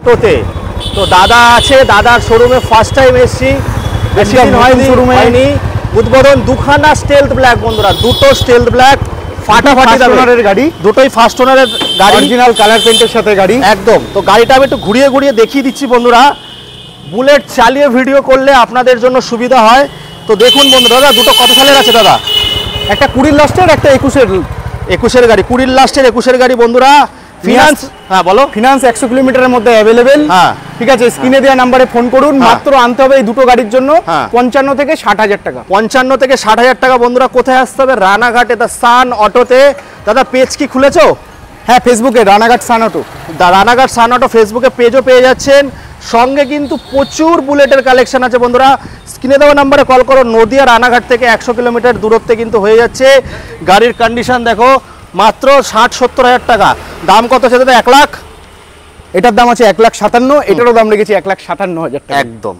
টোতে তো দাদা আছে, দাদার শোরুমে ফার্স্ট টাইম এসেছি, বেশি দিন হয়নি। উদ্বোধন দুখানা স্টেলথ ব্ল্যাক বন্ধুরা, দুটো স্টেলথ ব্ল্যাক ফাটাফাটি দামের গাড়ি, দুটোই ফার্স্ট ওনারের গাড়ি, অরিজিনাল কালার পেইন্টের সাথে গাড়ি একদম। তো গাড়িটা আমি একটু ঘুরিয়ে ঘুরিয়ে দেখিয়ে দিচ্ছি বন্ধুরা, বুলেট চালিয়ে ভিডিও করলে আপনাদের জন্য সুবিধা হয়। তো দেখুন বন্ধুরা, দাদা দুটো কত সালের আছে দাদা? একটা 20 লাস্টের, একটা 21-এর গাড়ি, 20 লাস্টের 21-এর গাড়ি বন্ধুরা। ফিনান্স, হ্যাঁ বলো। ফিনান্স 100 কিলোমিটারের মধ্যে অ্যাভেলেবেল। হ্যাঁ ঠিক আছে, স্ক্রিনে দেওয়া নাম্বারে ফোন করুন। মাত্র আনতে হবে এই দুটো গাড়ির জন্য 55 থেকে 60,000 টাকা। 55 থেকে 60,000 টাকা বন্ধুরা। কোথায় আসতে হবে? রানাঘাটে দ্য সান অটোতে। দাদা পেজ কি খুলেছো? হ্যাঁ ফেসবুকে রানাঘাট সান অটো, রানাঘাট সান অটো ফেসবুকে পেজও পেয়ে যাচ্ছেন। সঙ্গে কিন্তু প্রচুর বুলেটের কালেকশন আছে বন্ধুরা। স্ক্রিনে দেওয়া নাম্বারে কল করো। নদিয়া রানাঘাট থেকে 100 কিলোমিটার দূরত্বে কিন্তু হয়ে যাচ্ছে। গাড়ির কন্ডিশন দেখো, মাত্র 60-70 হাজার টাকা। দাম কত সেটা? 1 লাখ। এটার দাম আছে 1,57,000, এটারও দাম রেখেছি 1,57,000 টাকা একদম।